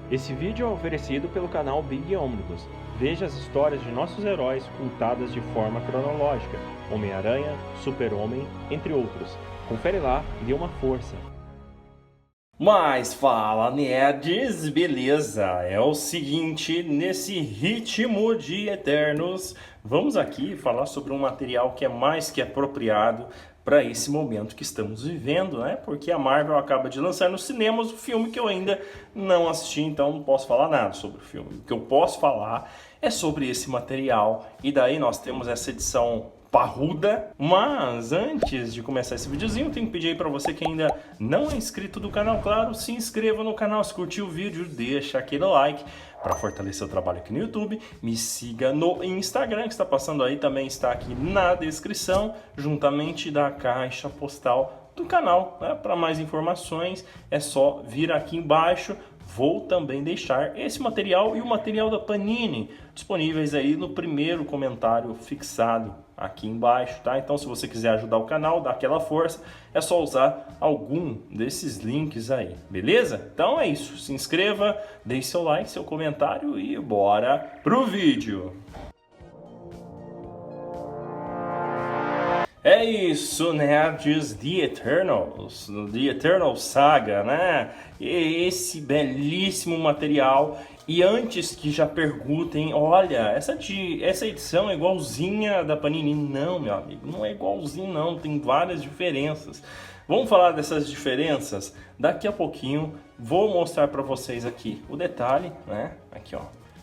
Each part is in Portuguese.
Esse vídeo é oferecido pelo canal Big Omnibus. Veja as histórias de nossos heróis contadas de forma cronológica. Homem-Aranha, Super-Homem, entre outros. Confere lá e dê uma força. Mas fala, nerds, beleza? É o seguinte, nesse ritmo de Eternos, vamos aqui falar sobre um material que é mais que apropriado para esse momento que estamos vivendo, né? Porque a Marvel acaba de lançar nos cinemas o filme que eu ainda não assisti, então não posso falar nada sobre o filme. O que eu posso falar é sobre esse material, e daí nós temos essa edição parruda. Mas antes de começar esse videozinho, eu tenho que pedir aí pra você que ainda não é inscrito do canal, claro, se inscreva no canal, se curtiu o vídeo, deixa aquele like para fortalecer o trabalho aqui no YouTube. Me siga no Instagram, que está passando aí, também está aqui na descrição, juntamente da caixa postal do canal, né? Para mais informações é só vir aqui embaixo. Vou também deixar esse material e o material da Panini disponíveis aí no primeiro comentário fixado aqui embaixo, tá? Então, se você quiser ajudar o canal, dar aquela força, é só usar algum desses links aí, beleza? Então é isso, se inscreva, deixe seu like, seu comentário e bora pro vídeo! É isso, nerds, The Eternals, The Eternal Saga, né? E esse belíssimo material. E antes que já perguntem, olha, essa edição é igualzinha da Panini. Não, meu amigo, não é igualzinho não, tem várias diferenças. Vamos falar dessas diferenças daqui a pouquinho. Vou mostrar para vocês aqui o detalhe, né? Aqui, ó.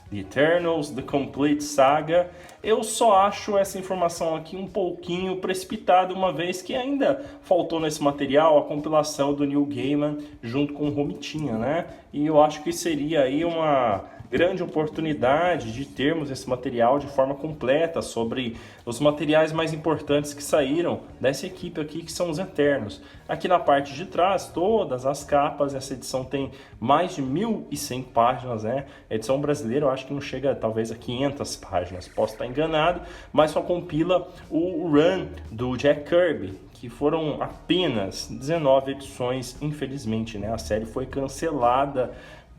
The Eternals, The Complete Saga. Eu só acho essa informação aqui um pouquinho precipitada, uma vez que ainda faltou nesse material a compilação do Neil Gaiman junto com o Romitinha, né? E eu acho que seria aí uma grande oportunidade de termos esse material de forma completa sobre os materiais mais importantes que saíram dessa equipe aqui, que são os Eternos. Aqui na parte de trás, todas as capas, essa edição tem mais de 1.100 páginas, né? A edição brasileira eu acho que não chega talvez a 500 páginas, posso estar enganado, mas só compila o run do Jack Kirby, que foram apenas 19 edições, infelizmente, né? A série foi cancelada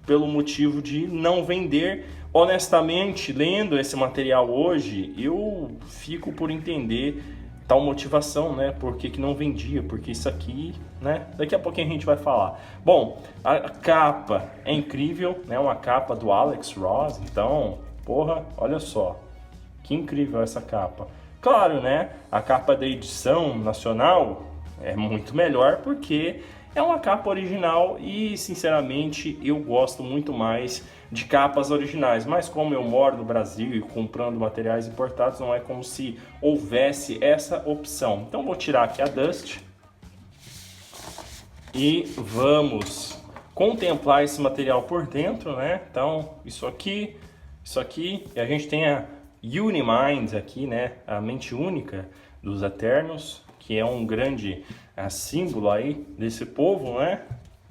pelo motivo de não vender. Honestamente, lendo esse material hoje, eu fico por entender tal motivação, né? Por que não vendia? Porque isso aqui, né? Daqui a pouquinho a gente vai falar. Bom, a capa é incrível, né? Uma capa do Alex Ross, então, porra, olha só. Que incrível essa capa. Claro, né? A capa da edição nacional é muito melhor porque é uma capa original e, sinceramente, eu gosto muito mais de capas originais. Mas como eu moro no Brasil e comprando materiais importados, não é como se houvesse essa opção. Então vou tirar aqui a Dust e vamos contemplar esse material por dentro, né? Então, isso aqui, e a gente tem a Unimind aqui, né? A mente única dos Eternos, que é um grande símbolo aí desse povo, né?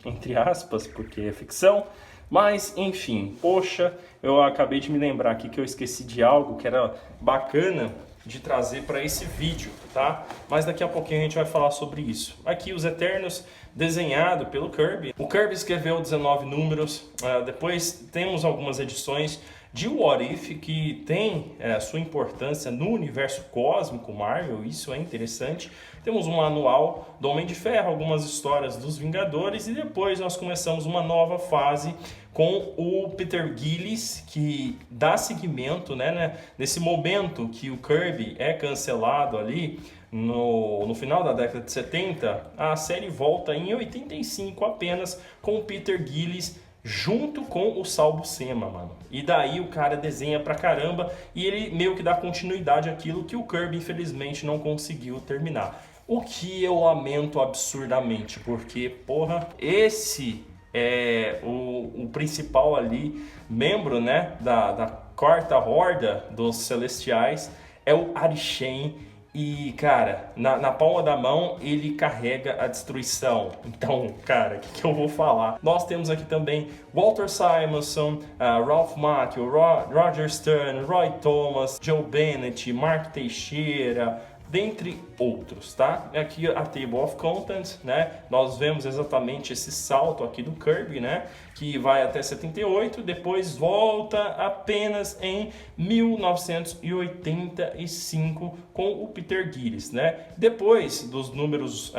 Entre aspas, porque é ficção. Mas, enfim, poxa, eu acabei de me lembrar aqui que eu esqueci de algo que era bacana de trazer para esse vídeo, tá? Mas daqui a pouquinho a gente vai falar sobre isso. Aqui os Eternos, desenhado pelo Kirby. O Kirby escreveu 19 números, depois temos algumas edições de What If, que tem sua importância no universo cósmico Marvel, isso é interessante. Temos um manual do Homem de Ferro, algumas histórias dos Vingadores, e depois nós começamos uma nova fase com o Peter Gillis, que dá seguimento, né, nesse momento que o Kirby é cancelado ali, no final da década de 70, a série volta em 85 apenas com o Peter Gillis junto com o Sal Buscema, mano. E daí o cara desenha pra caramba e ele meio que dá continuidade àquilo que o Kirby infelizmente não conseguiu terminar. O que eu lamento absurdamente, porque, porra, esse é o principal ali, membro, né, da quarta horda dos Celestiais, é o Arishem. E, cara, na palma da mão ele carrega a destruição. Então, cara, o que eu vou falar? Nós temos aqui também Walter Simonson, Ralph Macchio, Roger Stern, Roy Thomas, Joe Bennett, Mark Teixeira, dentre outros, tá? Aqui a Table of Contents, né? Nós vemos exatamente esse salto aqui do Kirby, né? Que vai até 78, depois volta apenas em 1985 com o Peter Gillis, né? Depois dos números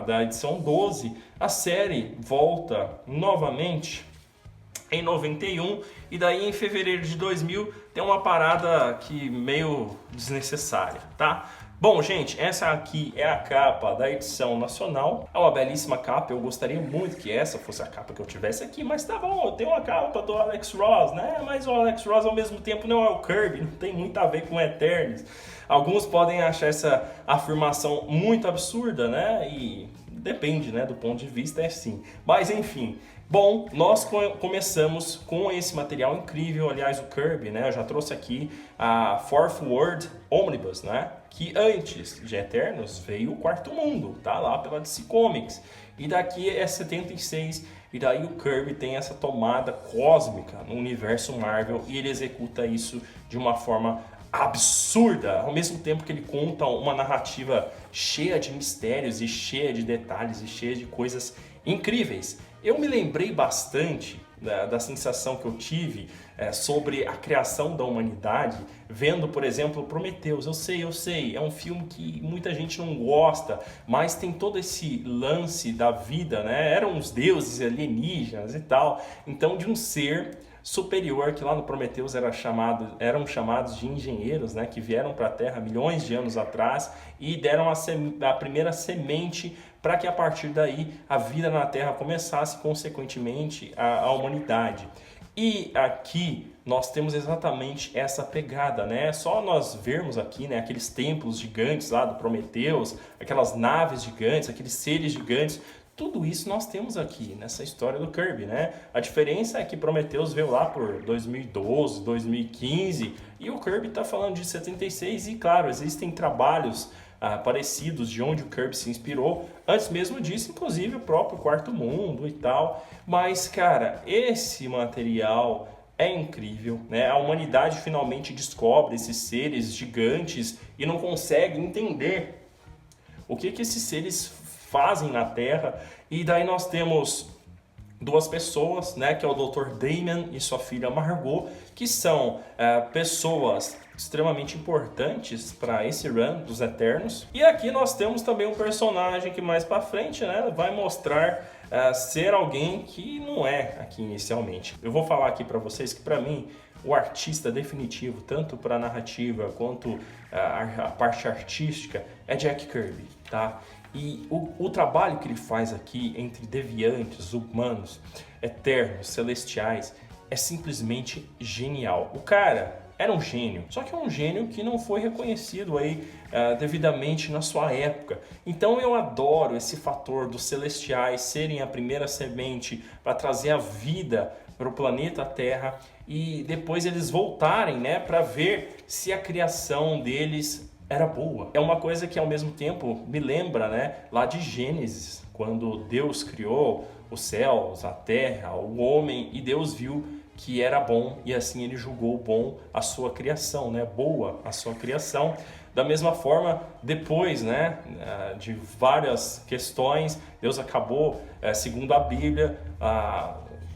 da edição 12, a série volta novamente em 91, e daí em fevereiro de 2000 tem uma parada que meio desnecessária, tá? Bom, gente, essa aqui é a capa da edição nacional. É uma belíssima capa, eu gostaria muito que essa fosse a capa que eu tivesse aqui, mas tá bom, eu tenho uma capa do Alex Ross, né? Mas o Alex Ross ao mesmo tempo não é o Kirby, não tem muito a ver com o Eternos. Alguns podem achar essa afirmação muito absurda, né? E depende, né, do ponto de vista, é sim. Mas enfim, bom, nós começamos com esse material incrível. Aliás, o Kirby, né, eu já trouxe aqui a Fourth World Omnibus, né, que antes de Eternos veio o Quarto Mundo, tá lá pela DC Comics. E daqui é 76, e daí o Kirby tem essa tomada cósmica no universo Marvel, e ele executa isso de uma forma absurda, ao mesmo tempo que ele conta uma narrativa cheia de mistérios e cheia de detalhes e cheia de coisas incríveis. Eu me lembrei bastante da sensação que eu tive sobre a criação da humanidade, vendo, por exemplo, Prometheus. Eu sei, é um filme que muita gente não gosta, mas tem todo esse lance da vida, né? Eram os deuses alienígenas e tal, então de um ser superior que lá no Prometheus eram chamados de engenheiros, né, que vieram para a Terra milhões de anos atrás e deram a primeira semente para que a partir daí a vida na Terra começasse, consequentemente a humanidade. E aqui nós temos exatamente essa pegada, né? Só nós vermos aqui, né, aqueles templos gigantes lá do Prometheus, aquelas naves gigantes, aqueles seres gigantes. Tudo isso nós temos aqui nessa história do Kirby, né? A diferença é que Prometheus veio lá por 2012, 2015 e o Kirby está falando de 76 e, claro, existem trabalhos parecidos de onde o Kirby se inspirou. Antes mesmo disso, inclusive, o próprio Quarto Mundo e tal. Mas, cara, esse material é incrível, né? A humanidade finalmente descobre esses seres gigantes e não consegue entender o que esses seres fazem na Terra. E daí nós temos duas pessoas, né, que é o Dr. Damon e sua filha Margot, que são pessoas extremamente importantes para esse run dos Eternos. E aqui nós temos também um personagem que mais para frente, né, vai mostrar ser alguém que não é aqui inicialmente. Eu vou falar aqui para vocês que, para mim, o artista definitivo, tanto para a narrativa quanto a parte artística, é Jack Kirby, tá? E o trabalho que ele faz aqui entre deviantes, humanos, eternos, celestiais, é simplesmente genial. O cara era um gênio, só que é um gênio que não foi reconhecido aí devidamente na sua época. Então eu adoro esse fator dos celestiais serem a primeira semente para trazer a vida para o planeta Terra e depois eles voltarem, né, para ver se a criação deles era boa. É uma coisa que ao mesmo tempo me lembra, né, lá de Gênesis, quando Deus criou os céus, a terra, o homem, e Deus viu que era bom e assim ele julgou bom a sua criação, né, boa a sua criação. Da mesma forma, depois, né, de várias questões, Deus acabou, segundo a Bíblia,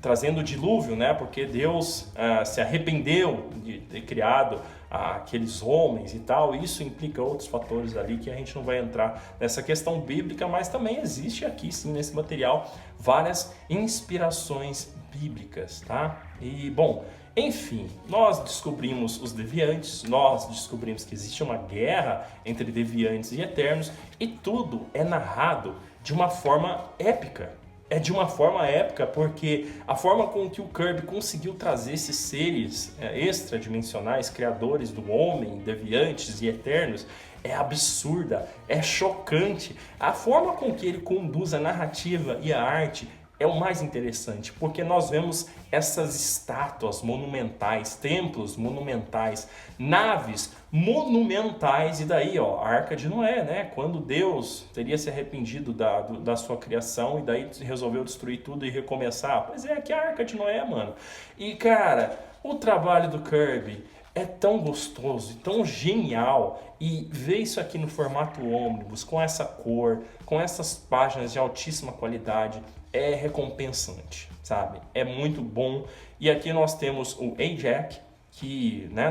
trazendo o dilúvio, né, porque Deus se arrependeu de ter criado aqueles homens e tal. Isso implica outros fatores ali que a gente não vai entrar nessa questão bíblica, mas também existe aqui sim nesse material várias inspirações bíblicas, tá? E bom, enfim, nós descobrimos os deviantes, nós descobrimos que existe uma guerra entre deviantes e eternos e tudo é narrado de uma forma épica. É de uma forma épica porque a forma com que o Kirby conseguiu trazer esses seres extradimensionais, criadores do homem, deviantes e eternos, é absurda, é chocante. A forma com que ele conduz a narrativa e a arte é o mais interessante, porque nós vemos essas estátuas monumentais, templos monumentais, naves monumentais, e daí, ó, a Arca de Noé, né? Quando Deus teria se arrependido da sua criação e daí resolveu destruir tudo e recomeçar. Pois é, aqui é a Arca de Noé, mano. E, cara, o trabalho do Kirby é tão gostoso, tão genial, e ver isso aqui no formato ônibus, com essa cor, com essas páginas de altíssima qualidade, é recompensante, sabe? É muito bom. E aqui nós temos o Ajax, que, né,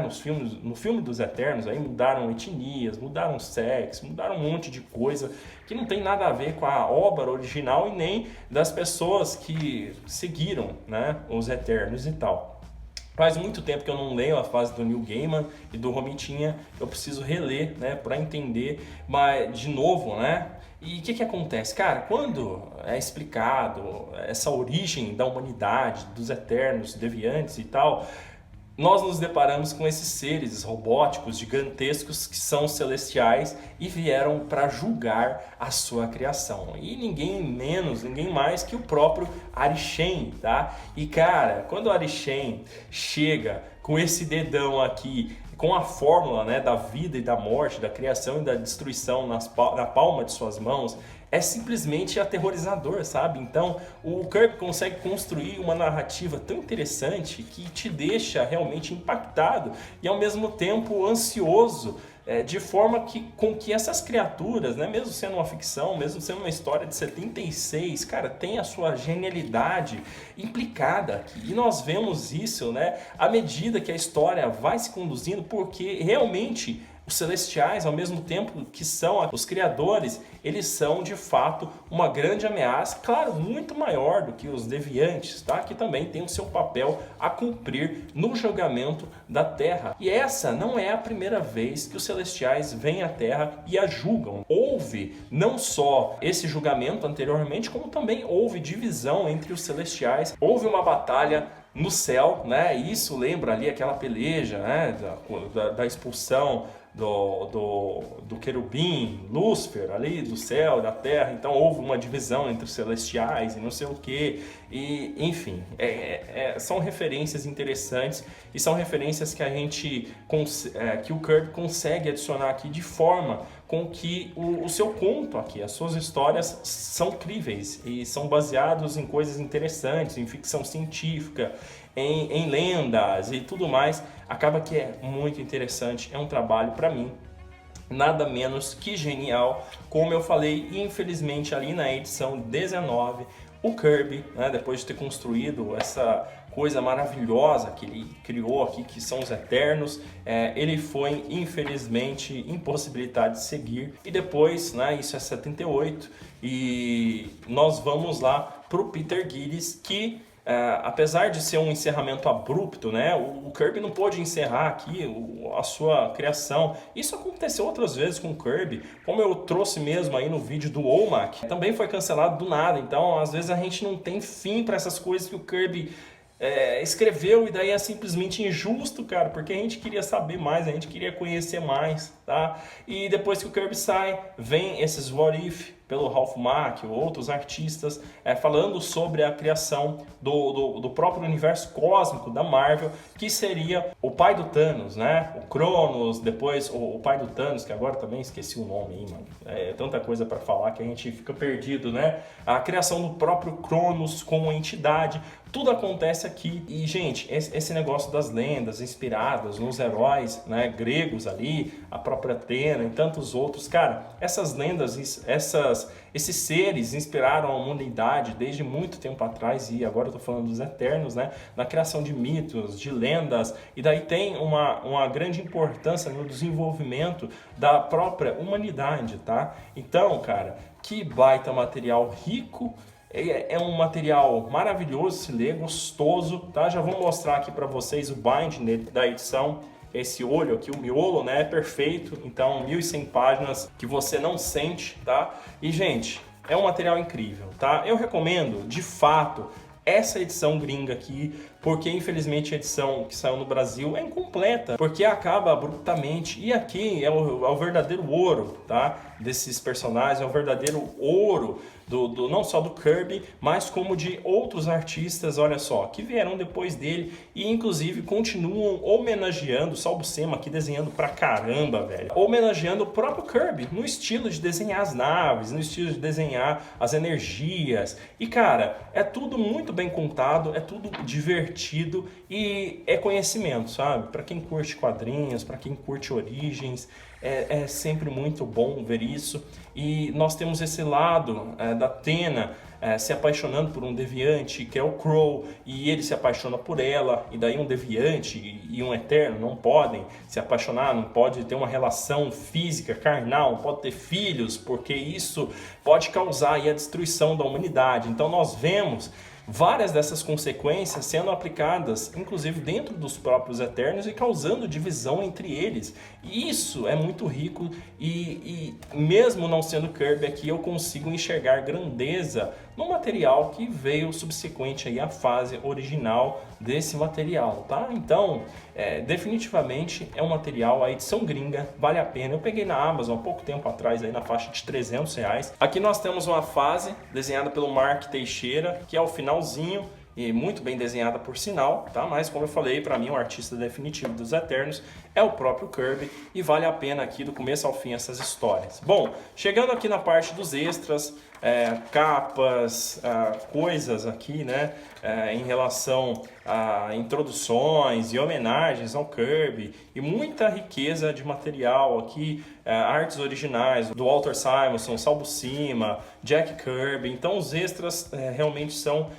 no filme dos Eternos aí mudaram etnias, mudaram sexo, mudaram um monte de coisa que não tem nada a ver com a obra original e nem das pessoas que seguiram, né, os Eternos e tal. Faz muito tempo que eu não leio a fase do Neil Gaiman e do Romitinha, eu preciso reler, né, para entender, mas de novo, né? E o que acontece? Cara, quando é explicado essa origem da humanidade, dos Eternos, deviantes e tal, nós nos deparamos com esses seres robóticos gigantescos que são celestiais e vieram para julgar a sua criação. E ninguém menos, ninguém mais que o próprio Arishem, tá? E cara, quando o Arishem chega com esse dedão aqui, com a fórmula, né, da vida e da morte, da criação e da destruição na palma de suas mãos, é simplesmente aterrorizador, sabe? Então, o Kirby consegue construir uma narrativa tão interessante que te deixa realmente impactado e ao mesmo tempo ansioso, de forma com que essas criaturas, né, mesmo sendo uma ficção, mesmo sendo uma história de 76, cara, tem a sua genialidade implicada aqui. E nós vemos isso, né, à medida que a história vai se conduzindo, porque realmente os celestiais, ao mesmo tempo que são os criadores, eles são de fato uma grande ameaça, claro, muito maior do que os deviantes, tá? Que também tem o seu papel a cumprir no julgamento da Terra. E essa não é a primeira vez que os celestiais vêm à Terra e a julgam. Houve não só esse julgamento anteriormente, como também houve divisão entre os celestiais. Houve uma batalha no céu, né? Isso lembra ali aquela peleja, né, da expulsão do querubim, Lúcifer, ali do céu, da terra. Então houve uma divisão entre os celestiais e não sei o que. E enfim, são referências interessantes e são referências que a gente que o Kirby consegue adicionar aqui de forma com que o seu conto aqui, as suas histórias são críveis e são baseados em coisas interessantes, em ficção científica, em lendas e tudo mais. Acaba que é muito interessante, é um trabalho para mim nada menos que genial. Como eu falei, infelizmente ali na edição 19, o Kirby, né, depois de ter construído essa coisa maravilhosa que ele criou aqui, que são os Eternos, ele foi infelizmente impossibilitado de seguir. E depois, né, isso é 78, e nós vamos lá para o Peter Gillis, que apesar de ser um encerramento abrupto, né, o Kirby não pôde encerrar aqui a sua criação. Isso aconteceu outras vezes com o Kirby, como eu trouxe mesmo aí no vídeo do OMAC. Também foi cancelado do nada, então às vezes a gente não tem fim para essas coisas que o Kirby escreveu, e daí é simplesmente injusto, cara, porque a gente queria saber mais, a gente queria conhecer mais, tá? E depois que o Kirby sai, vem esses What If pelo Ralph Mack, outros artistas, falando sobre a criação do próprio universo cósmico da Marvel, que seria o pai do Thanos, né? O Cronos, depois o pai do Thanos, que agora também esqueci o nome aí, mano. É tanta coisa para falar que a gente fica perdido, né? A criação do próprio Cronos como entidade, tudo acontece aqui. E, gente, esse negócio das lendas inspiradas nos heróis, né, gregos ali, a própria Atena e tantos outros, cara, essas lendas, esses seres inspiraram a humanidade desde muito tempo atrás, e agora eu tô falando dos Eternos, né, na criação de mitos, de lendas, e daí tem uma grande importância no desenvolvimento da própria humanidade, tá? Então, cara, que baita material rico. É um material maravilhoso, se lê, gostoso, tá? Já vou mostrar aqui para vocês o bind da edição. Esse olho aqui, o miolo, né, é perfeito. Então, 1.100 páginas que você não sente, tá? E, gente, é um material incrível, tá? Eu recomendo, de fato, essa edição gringa aqui, porque infelizmente a edição que saiu no Brasil é incompleta, porque acaba abruptamente. E aqui é o verdadeiro ouro, tá? Desses personagens, é o verdadeiro ouro não só do Kirby, mas como de outros artistas, olha só, que vieram depois dele e inclusive continuam homenageando, Sal Buscema aqui desenhando pra caramba, velho, homenageando o próprio Kirby, no estilo de desenhar as naves, no estilo de desenhar as energias. E cara, é tudo muito bem contado, é tudo divertido, divertido e é conhecimento, sabe? Para quem curte quadrinhos, para quem curte origens, é sempre muito bom ver isso. E nós temos esse lado da Athena se apaixonando por um deviante, que é o Crow, e ele se apaixona por ela, e daí um deviante e um eterno não podem se apaixonar, não pode ter uma relação física, carnal, não pode ter filhos, porque isso pode causar aí a destruição da humanidade. Então nós vemos várias dessas consequências sendo aplicadas, inclusive dentro dos próprios Eternos, e causando divisão entre eles. E isso é muito rico e mesmo não sendo Kirby aqui, eu consigo enxergar grandeza no material que veio subsequente aí à fase original desse material, tá? Então, definitivamente é um material, a edição gringa, vale a pena. Eu peguei na Amazon há pouco tempo atrás, aí na faixa de R$300. Aqui nós temos uma fase desenhada pelo Mark Teixeira, que é o finalzinho, e muito bem desenhada por sinal, tá? Mas como eu falei, para mim o artista definitivo dos Eternos é o próprio Kirby e vale a pena aqui do começo ao fim essas histórias. Bom, chegando aqui na parte dos extras, capas, coisas aqui, né, em relação a introduções e homenagens ao Kirby e muita riqueza de material aqui, artes originais do Walter Simonson, Sal Buscema, Jack Kirby. Então os extras realmente são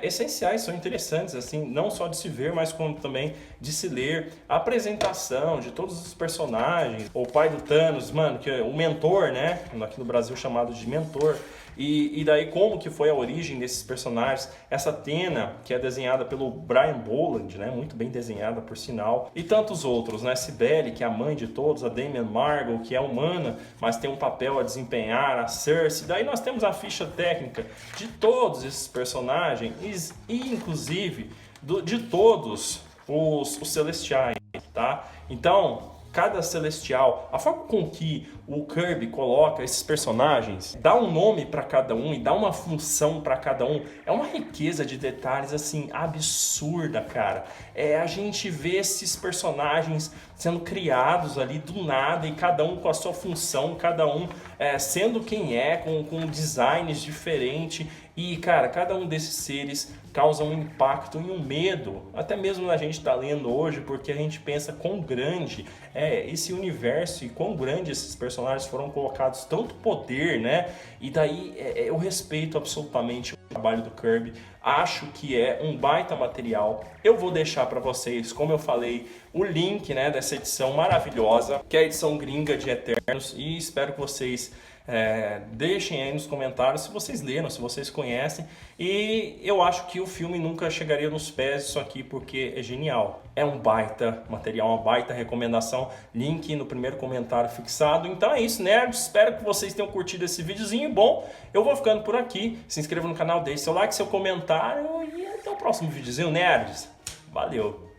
essenciais, são interessantes, assim, não só de se ver, mas como também de se ler. A apresentação de todos os personagens, o pai do Thanos, mano, que é o mentor, né, aqui no Brasil chamado de mentor. E daí como que foi a origem desses personagens, essa Athena, que é desenhada pelo Brian Bolland, né, muito bem desenhada por sinal, e tantos outros, né, Cibele, que é a mãe de todos, a Damian Marvel, que é humana, mas tem um papel a desempenhar, a Cersei. Daí nós temos a ficha técnica de todos esses personagens e inclusive de todos os celestiais, tá? Então, cada celestial, a forma com que o Kirby coloca esses personagens, dá um nome para cada um e dá uma função para cada um, é uma riqueza de detalhes assim absurda, cara. A gente vê esses personagens sendo criados ali do nada e cada um com a sua função, cada um sendo quem é, com designs diferentes. E, cara, cada um desses seres causa um impacto e um medo, até mesmo na gente tá lendo hoje, porque a gente pensa quão grande é esse universo e quão grande esses personagens foram colocados, tanto poder, né? E daí eu respeito absolutamente o trabalho do Kirby, acho que é um baita material. Eu vou deixar para vocês, como eu falei, o link, né, dessa edição maravilhosa, que é a edição gringa de Eternos, e espero que vocês deixem aí nos comentários se vocês leram, se vocês conhecem. E eu acho que o filme nunca chegaria nos pés disso aqui, porque é genial. É um baita material, uma baita recomendação. Link no primeiro comentário fixado. Então é isso, nerds. Espero que vocês tenham curtido esse videozinho. Bom, eu vou ficando por aqui. Se inscreva no canal, deixe seu like, seu comentário e até o próximo videozinho, nerds. Valeu!